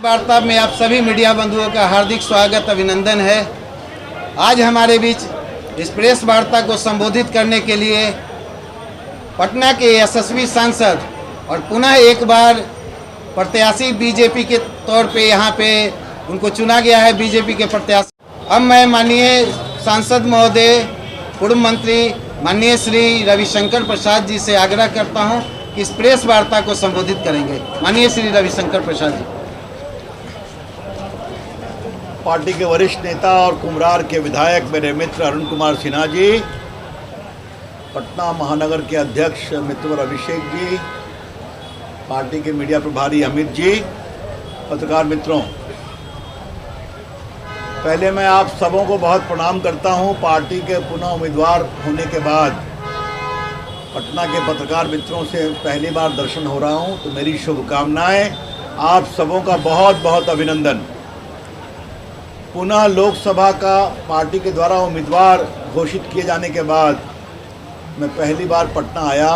वार्ता में आप सभी मीडिया बंधुओं का हार्दिक स्वागत अभिनंदन है। आज हमारे बीच इस प्रेस वार्ता को संबोधित करने के लिए पटना के यशस्वी सांसद और पुनः एक बार प्रत्याशी बीजेपी के तौर पे यहाँ पे उनको चुना गया है, बीजेपी के प्रत्याशी। अब मैं माननीय सांसद महोदय, पूर्व मंत्री माननीय श्री रविशंकर प्रसाद जी से आग्रह करता हूँ कि इस प्रेस वार्ता को संबोधित करेंगे। माननीय श्री रविशंकर प्रसाद जी। पार्टी के वरिष्ठ नेता और कुम्हरार के विधायक मेरे मित्र अरुण कुमार सिन्हा जी, पटना महानगर के अध्यक्ष मित्र अभिषेक जी, पार्टी के मीडिया प्रभारी अमित जी, पत्रकार मित्रों, पहले मैं आप सबों को बहुत प्रणाम करता हूं। पार्टी के पुनः उम्मीदवार होने के बाद पटना के पत्रकार मित्रों से पहली बार दर्शन हो रहा हूं, तो मेरी शुभकामनाएं। आप सबों का बहुत बहुत अभिनंदन। पुनः लोकसभा का पार्टी के द्वारा उम्मीदवार घोषित किए जाने के बाद मैं पहली बार पटना आया।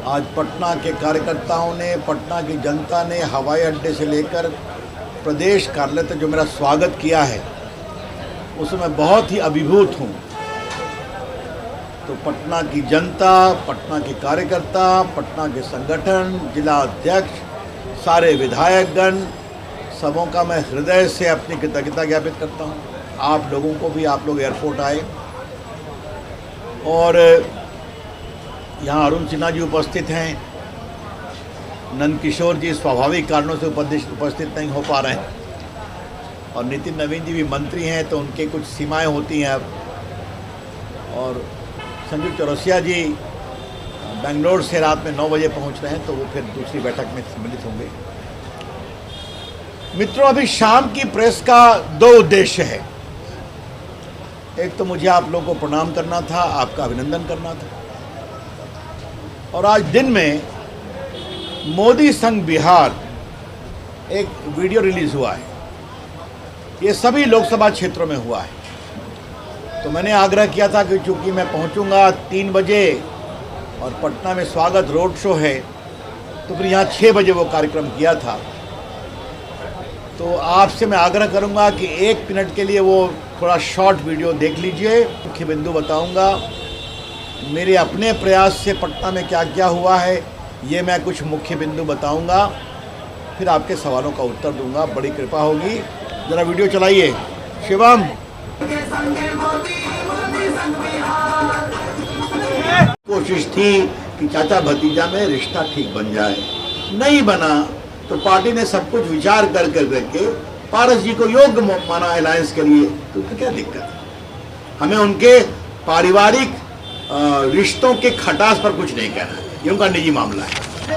आज पटना के कार्यकर्ताओं ने, पटना की जनता ने हवाई अड्डे से लेकर प्रदेश कार्यालय तक जो मेरा स्वागत किया है, उसमें मैं बहुत ही अभिभूत हूँ। तो पटना की जनता, पटना के कार्यकर्ता, पटना के संगठन, जिला अध्यक्ष, सारे विधायकगण, सबों का मैं हृदय से अपनी कृतज्ञता ज्ञापित करता हूँ। आप लोगों को भी, आप लोग एयरपोर्ट आए और यहाँ अरुण सिन्हा जी उपस्थित हैं, नंद किशोर जी स्वाभाविक कारणों से उपस्थित नहीं हो पा रहे हैं, और नितिन नवीन जी भी मंत्री हैं तो उनके कुछ सीमाएं होती हैं अब, और संजू चौरसिया जी बेंगलोर से रात में 9 बजे पहुंच रहे हैं, तो वो फिर दूसरी बैठक में सम्मिलित होंगे। मित्रों, अभी शाम की प्रेस का 2 उद्देश्य है। एक तो मुझे आप लोगों को प्रणाम करना था, आपका अभिनंदन करना था, और आज दिन में मोदी संग बिहार एक वीडियो रिलीज हुआ है। ये सभी लोकसभा क्षेत्रों में हुआ है। तो मैंने आग्रह किया था कि चूंकि मैं पहुंचूंगा 3 बजे और पटना में स्वागत रोड शो है, तो फिर यहाँ 6 बजे वो कार्यक्रम किया था। तो आपसे मैं आग्रह करूंगा कि 1 मिनट के लिए वो थोड़ा शॉर्ट वीडियो देख लीजिए। मुख्य बिंदु बताऊंगा, मेरे अपने प्रयास से पटना में क्या क्या हुआ है, ये मैं कुछ मुख्य बिंदु बताऊंगा, फिर आपके सवालों का उत्तर दूंगा। बड़ी कृपा होगी। जरा वीडियो चलाइए। शिवम। कोशिश थी कि चाचा भतीजा में रिश्ता ठीक बन जाए, नहीं बना तो पार्टी ने सब कुछ विचार कर करके पारस जी को योग्य माना अलायंस के लिए। तो क्या दिक्कत है? हमें उनके पारिवारिक रिश्तों के खटास पर कुछ नहीं कहना, ये उनका निजी मामला है।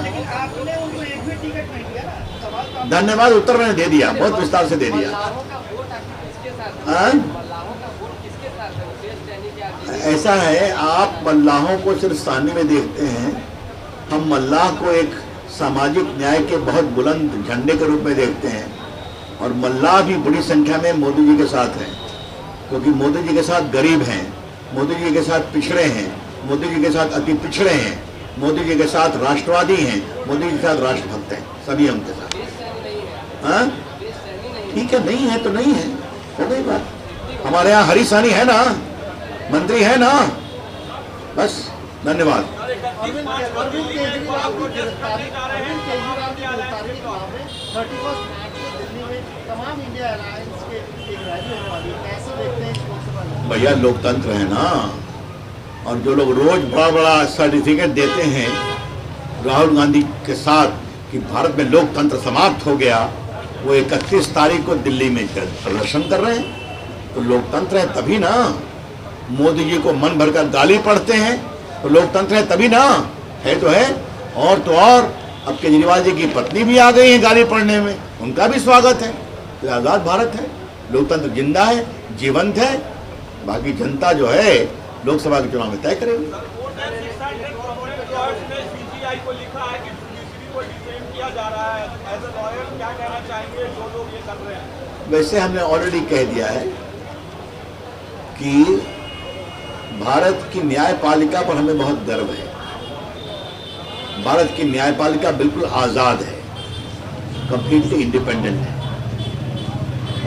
लेकिन आपने उनको एक भी टिकट नहीं दिया ना। धन्यवाद, उत्तर मैंने दे दिया, बहुत विस्तार से दे दिया। ऐसा है, आप मल्लाहों को सिर्फ सानी में देखते हैं, हम मल्लाह को एक सामाजिक न्याय के बहुत बुलंद झंडे के रूप में देखते हैं। और मल्लाह भी बड़ी संख्या में मोदी जी के साथ हैं, क्योंकि मोदी जी के साथ गरीब हैं, मोदी जी के साथ पिछड़े हैं, मोदी जी के साथ अति पिछड़े हैं, मोदी जी के साथ राष्ट्रवादी हैं, मोदी जी के साथ राष्ट्रभक्त हैं, सभी उनके साथ। हाँ ठीक है, नहीं है तो नहीं है, हो गई बात। हमारे यहाँ हरी सानी है ना, मंत्री है ना, बस। धन्यवाद। भैया लोकतंत्र है ना, और जो लोग रोज बड़ा बड़ा सर्टिफिकेट देते हैं राहुल गांधी के साथ कि भारत में लोकतंत्र समाप्त हो गया, वो 31 तारीख को दिल्ली में प्रदर्शन कर रहे हैं। तो लोकतंत्र है तभी ना। मोदी जी को मन भरकर गाली पढ़ते हैं तो लोकतंत्र है तभी ना, है तो है। और तो और अब केजरीवाल जी की पत्नी भी आ गई है गाली पढ़ने में, उनका भी स्वागत है। तो आज़ाद भारत है, लोकतंत्र जिंदा है, जीवंत है। बाकी जनता जो है लोकसभा के चुनाव में तय करेगी। वैसे हमने ऑलरेडी कह दिया है कि भारत की न्यायपालिका पर हमें बहुत गर्व है। भारत की न्यायपालिका बिल्कुल आज़ाद है। कंप्लीटली इंडिपेंडेंट है।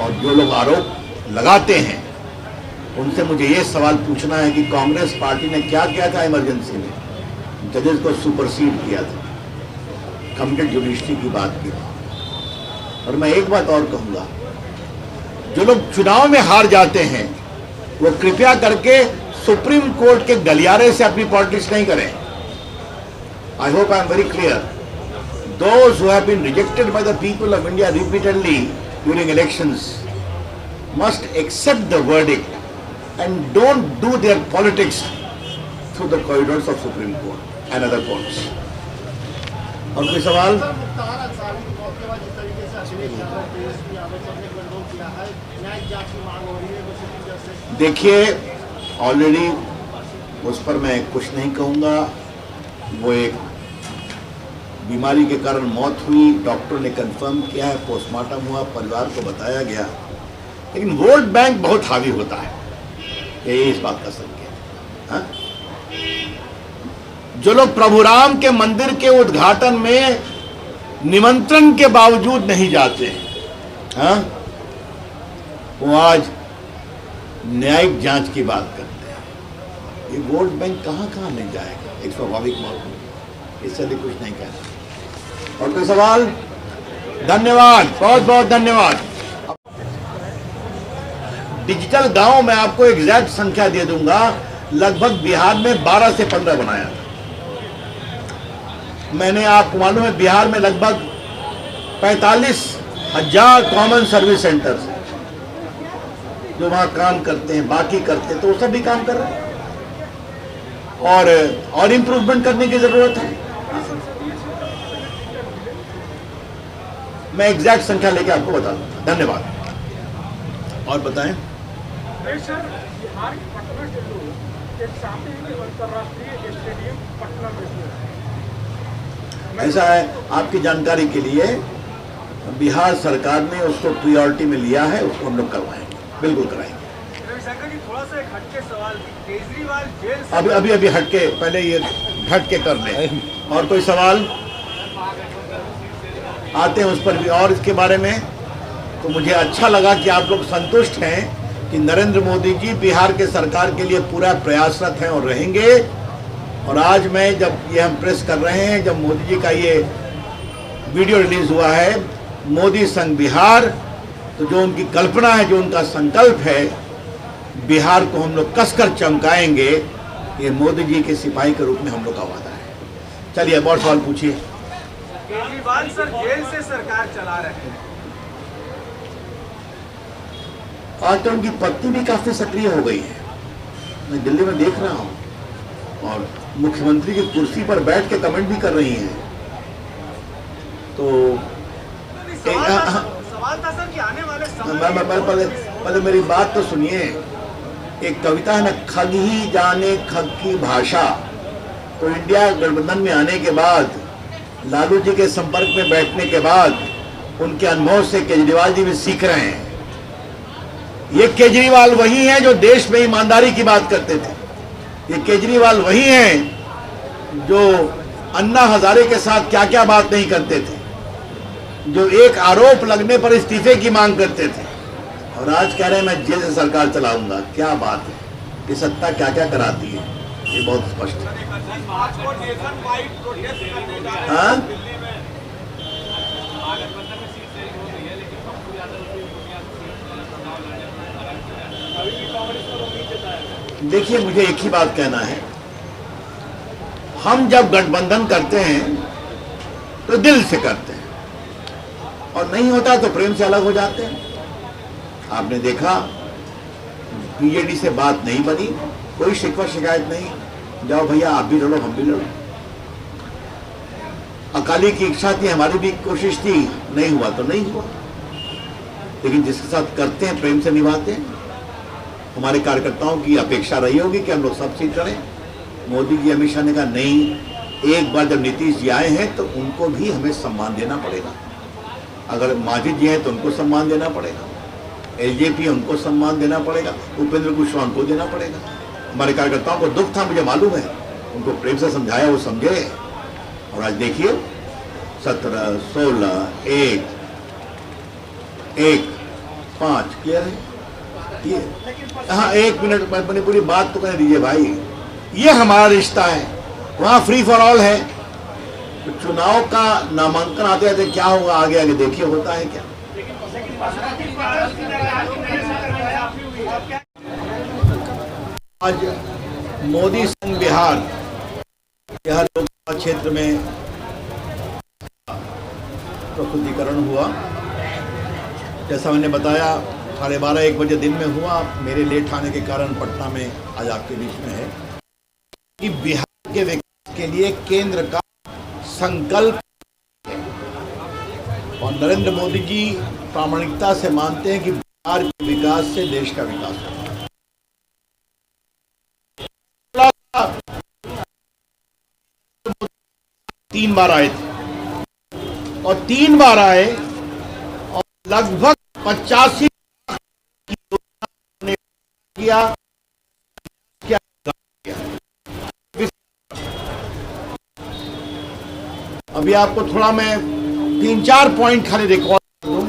और जो लोग आरोप लगाते हैं उनसे मुझे ये सवाल पूछना है कि कांग्रेस पार्टी ने क्या किया था इमरजेंसी में, जजेस को सुपरसीड किया था, कमिटेड जुडिशरी की बात की। और मैं एक बात और कहूंगा, जो लोग चुनाव में हार जाते हैं वो कृपया करके सुप्रीम कोर्ट के गलियारे से अपनी पॉलिटिक्स नहीं करें। I hope I am very clear. Those who have been rejected by the people of India repeatedly during elections must accept the verdict and don't do their politics through the corridors of Supreme Court and other courts. और कोई सवाल? देखिए, already उस पर मैं कुछ नहीं कहूँगा। वो एक बीमारी के कारण मौत हुई, डॉक्टर ने कंफर्म किया है, पोस्टमार्टम हुआ, परिवार को बताया गया। लेकिन वोट बैंक बहुत हावी होता है, ये इस बात का संकेत। हाँ? जो लोग प्रभु राम के मंदिर के उद्घाटन में निमंत्रण के बावजूद नहीं जाते हैं, हाँ? वो आज न्यायिक जांच की बात करते हैं। ये वोट बैंक कहाँ कहाँ नहीं जाएगा, एक स्वाभाविक मामला, इससे अधिक कुछ नहीं कहना। और कोई सवाल? धन्यवाद, बहुत बहुत धन्यवाद। डिजिटल गांव में आपको एग्जैक्ट संख्या दे दूंगा, लगभग बिहार में 12 से 15 बनाया था मैंने। आपको मालूम है बिहार में लगभग 45,000 कॉमन सर्विस सेंटर्स हैं जो वहां काम करते हैं, बाकी करते हैं, तो वो सब भी काम कर रहे हैं और इंप्रूवमेंट करने की जरूरत है। मैं एग्जैक्ट संख्या लेके आपको बता दूंगा। धन्यवाद। और बताएं। सर, बिहार के पटना के लोग एक चाहते हैं कि अंतर्राष्ट्रीय स्टेडियम पटना में। ऐसा है, आपकी जानकारी के लिए बिहार सरकार ने उसको प्रायोरिटी में लिया है, उसको हम लोग करवाएंगे, बिल्कुल कराएंगे। रविशंकर जी, थोड़ा सा एक हटके सवाल, केजरीवाल जेल से अभी हटके, पहले ये हटके कर ले। और कोई सवाल? आते हैं उस पर भी। और इसके बारे में तो मुझे अच्छा लगा कि आप लोग संतुष्ट हैं कि नरेंद्र मोदी जी बिहार के सरकार के लिए पूरा प्रयासरत हैं और रहेंगे। और आज मैं जब ये हम प्रेस कर रहे हैं, जब मोदी जी का ये वीडियो रिलीज हुआ है मोदी संग बिहार, तो जो उनकी कल्पना है, जो उनका संकल्प है, बिहार को हम लोग कसकर चमकाएंगे, ये मोदी जी के सिपाही के रूप में हम लोग का वादा है। चलिए अब और सवाल पूछिए। केजरीवाल सर जेल से सरकार चला रहे हैं। आज तो उनकी पत्नी भी काफी सक्रिय हो गई है, मैं दिल्ली में देख रहा हूँ, और मुख्यमंत्री की कुर्सी पर बैठ के कमेंट भी कर रही हैं। तो सवाल था सर कि आने वाले समय पहले मेरी बात तो सुनिए। एक कविता है ना, खग ही जाने खग की भाषा। तो इंडिया गठबंधन में आने के बाद, लालू जी के संपर्क में बैठने के बाद, उनके अनुभव से केजरीवाल जी भी सीख रहे हैं। ये केजरीवाल वही हैं जो देश में ईमानदारी की बात करते थे। ये केजरीवाल वही हैं जो अन्ना हजारे के साथ क्या क्या बात नहीं करते थे, जो एक आरोप लगने पर इस्तीफे की मांग करते थे, और आज कह रहे हैं मैं जेल से सरकार चलाऊंगा। क्या बात है, ये सत्ता क्या क्या कराती है, ये बहुत स्पष्ट है। हाँ? देखिए, मुझे एक ही बात कहना है, हम जब गठबंधन करते हैं तो दिल से करते हैं, और नहीं होता तो प्रेम से अलग हो जाते हैं। आपने देखा बीजेडी से बात नहीं बनी, कोई शिकवा शिकायत नहीं, जाओ भैया आप भी लड़ो हम भी लड़ो। अकाली की इच्छा थी, हमारी भी कोशिश थी, नहीं हुआ तो नहीं हुआ, लेकिन जिसके साथ करते हैं प्रेम से निभाते हैं। हमारे कार्यकर्ताओं की अपेक्षा रही होगी कि हम लोग सब चीज करें। मोदी जी अमित शाह ने कहा नहीं, एक बार जब नीतीश जी आए हैं तो उनको भी हमें सम्मान देना पड़ेगा। अगर माजिद जी हैं तो उनको सम्मान देना पड़ेगा, एलजेपी उनको सम्मान देना पड़ेगा, उपेंद्र कुशवाहा को देना पड़ेगा। हमारे कार्यकर्ताओं को दुख था, मुझे मालूम है, उनको प्रेम से समझाया, वो समझे। और आज देखिए 17, 16, 1 1, 5 क्लियर है ये? हाँ, 1 मिनट अपनी पूरी बात तो कहने दीजिए भाई। ये हमारा रिश्ता है, वहाँ फ्री फॉर ऑल है। तो चुनाव का नामांकन आते आते क्या होगा आगे आगे देखिए होता है क्या। आज मोदी संघ बिहार लोकसभा क्षेत्र में प्रस्तुतिकरण हुआ। जैसा मैंने बताया 12:30-1 बजे दिन में हुआ। मेरे लेट आने के कारण पटना में आज आपके बीच में है कि बिहार के विकास के लिए केंद्र का संकल्प है और नरेंद्र मोदी जी प्रामाणिकता से मानते हैं कि बिहार के विकास से देश का विकास होगा। 3 बार आए थे और 3 बार आए और लगभग 85 की योजना ने किया। अभी आपको थोड़ा मैं 3-4 पॉइंट खाली रिकॉर्ड कर दूं।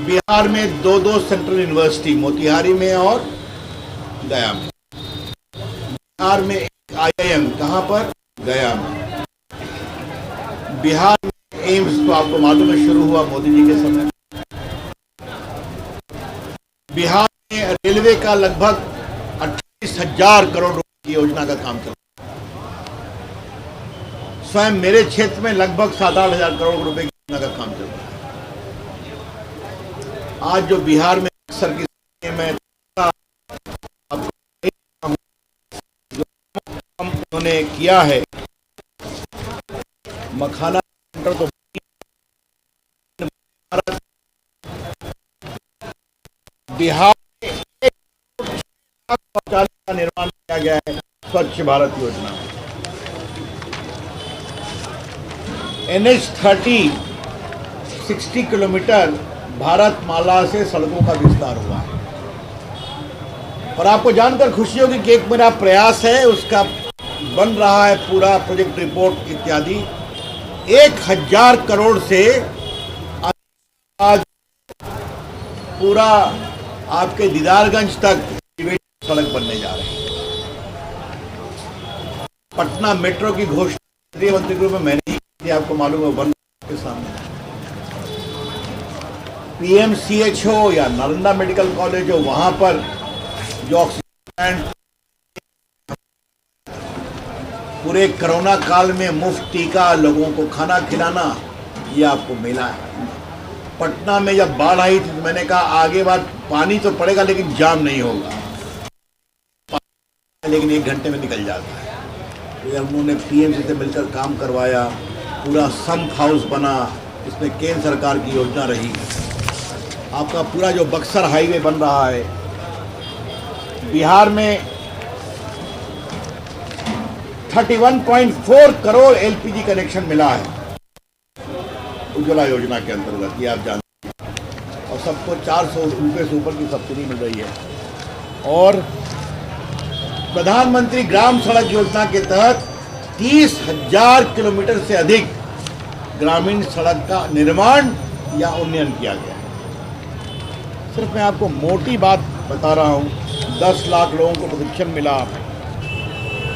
बिहार में 2 सेंट्रल यूनिवर्सिटी, मोतिहारी में और गया में। बिहार में एक IIM, कहां पर? गया में। बिहार में एम्स, तो आपको मालूम है शुरू हुआ मोदी जी के समय। बिहार में रेलवे का लगभग 28,000 करोड़ रुपए की योजना का काम चल रहा है। स्वयं मेरे क्षेत्र में लगभग 7-8 हजार करोड़ रुपए की योजना का काम चल रहा है। आज जो बिहार में अक्सर की मैं उन्होंने किया है, मखाना सेंटर तो बिहार में 1 शौचालय का निर्माण किया गया है स्वच्छ भारत योजना। NH30 60 किलोमीटर भारत माला से सड़कों का विस्तार हुआ है। और आपको जानकर खुशी होगी कि एक मेरा प्रयास है, उसका बन रहा है पूरा प्रोजेक्ट रिपोर्ट इत्यादि। 1000 करोड़ से आज पूरा आपके दीदारगंज तक सड़क बनने जा रही है। पटना मेट्रो की घोषणा केंद्रीय मंत्री के रूप में मैंने ही, आपको मालूम है, बन के सामने। PMCH या नालंदा मेडिकल कॉलेज हो, वहां पर जो ऑक्सीजन पूरे कोरोना काल में मुफ्त टीका, लोगों को खाना खिलाना, ये आपको मिला है। पटना में जब बाढ़ आई थी तो मैंने कहा आगे बार पानी तो पड़ेगा लेकिन जाम नहीं होगा, लेकिन 1 घंटे में निकल जाता है। तो उन्होंने PMC से मिलकर काम करवाया, पूरा सम्प हाउस बना, इसमें केंद्र सरकार की योजना रही। आपका पूरा जो बक्सर हाईवे बन रहा है, बिहार में 31.4 करोड़ LPG कनेक्शन मिला है उज्ज्वला योजना के अंतर्गत, ये आप जानते हैं। और सबको 400 रुपये से ऊपर की सब्सिडी मिल रही है। और प्रधानमंत्री ग्राम सड़क योजना के तहत 30,000 किलोमीटर से अधिक ग्रामीण सड़क का निर्माण या उन्नयन किया गया है। सिर्फ मैं आपको मोटी बात बता रहा हूँ, 10 लाख लोगों को प्रशिक्षण मिला।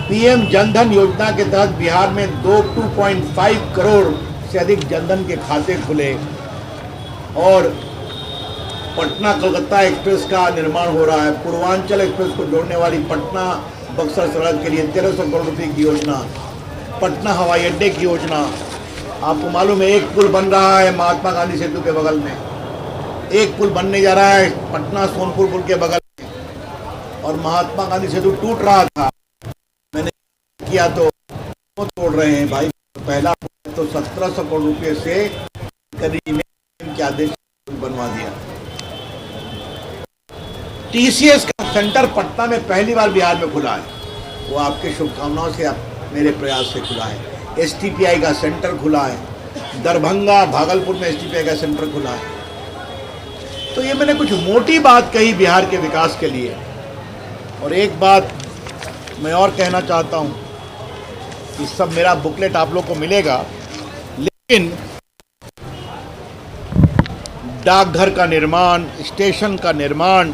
PM जनधन योजना के तहत बिहार में 2.5 करोड़ से अधिक जनधन के खाते खुले। और पटना कोलकाता एक्सप्रेस का निर्माण हो रहा है। पूर्वांचल एक्सप्रेस को जोड़ने वाली पटना बक्सर सड़क के लिए 1300 करोड़ रुपये की योजना। पटना हवाई अड्डे की योजना, आपको मालूम है, एक पुल बन रहा है महात्मा गांधी सेतु के बगल में, एक पुल बनने जा रहा है पटना सोनपुर पुल के बगल में। और महात्मा गांधी सेतु टूट रहा था, मैंने किया तो तोड़ रहे हैं भाई। पहला तो 1700 करोड़ रुपये से करीब के आदेश बनवा दिया। TCS का सेंटर पटना में पहली बार बिहार में खुला है, वो आपके शुभकामनाओं से, मेरे प्रयास से खुला है। STPI का सेंटर खुला है, दरभंगा भागलपुर में STPI का सेंटर खुला है। तो ये मैंने कुछ मोटी बात कही बिहार के विकास के लिए। और एक बात मैं और कहना चाहता हूँ कि सब मेरा बुकलेट आप लोग को मिलेगा, लेकिन डाकघर का निर्माण, स्टेशन का निर्माण,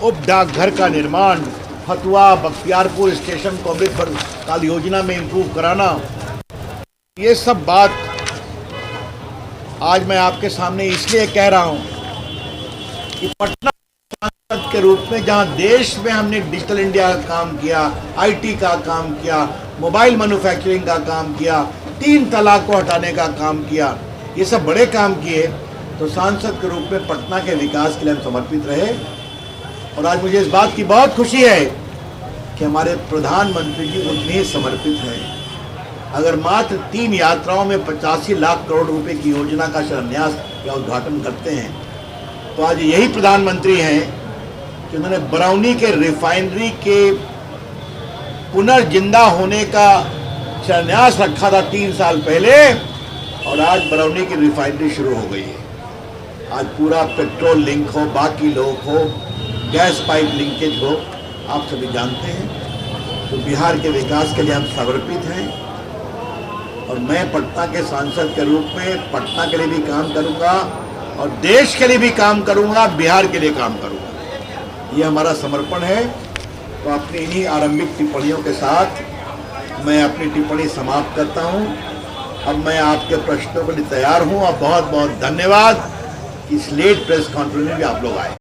उप डाकघर का निर्माण, फतुहा बख्तियारपुर स्टेशन को अमृत काल योजना में इंप्रूव कराना, ये सब बात आज मैं आपके सामने इसलिए कह रहा हूं कि पटना सांसद के रूप में जहां देश में हमने डिजिटल इंडिया का काम किया, आईटी का काम किया, मोबाइल मैन्युफैक्चरिंग का काम किया, 3 तलाक को हटाने का काम किया, ये सब बड़े काम किए, तो सांसद के रूप में पटना के विकास के लिए हम समर्पित रहे। और आज मुझे इस बात की बहुत खुशी है कि हमारे प्रधानमंत्री जी उतने ही समर्पित हैं। अगर मात्र 3 यात्राओं में 85 लाख करोड़ रुपए की योजना का शिलान्यास या उद्घाटन करते हैं, तो आज यही प्रधानमंत्री हैं कि उन्होंने बरौनी के रिफाइनरी के पुनर्जिंदा होने का शिलान्यास रखा था 3 साल पहले, और आज बरौनी की रिफाइनरी शुरू हो गई है। आज पूरा पेट्रोल लिंक हो, बाकी लोग हो, गैस पाइप लिंकेज हो, आप सभी जानते हैं। तो बिहार के विकास के लिए हम समर्पित हैं, और मैं पटना के सांसद के रूप में पटना के लिए भी काम करूंगा और देश के लिए भी काम करूंगा, बिहार के लिए काम करूंगा। ये हमारा समर्पण है। तो अपनी इन्हीं आरंभिक टिप्पणियों के साथ मैं अपनी टिप्पणी समाप्त करता हूं। अब मैं आपके प्रश्नों के लिए तैयार हूं, और बहुत बहुत धन्यवाद। इस लेट प्रेस कॉन्फ्रेंस में भी आप लोग आए।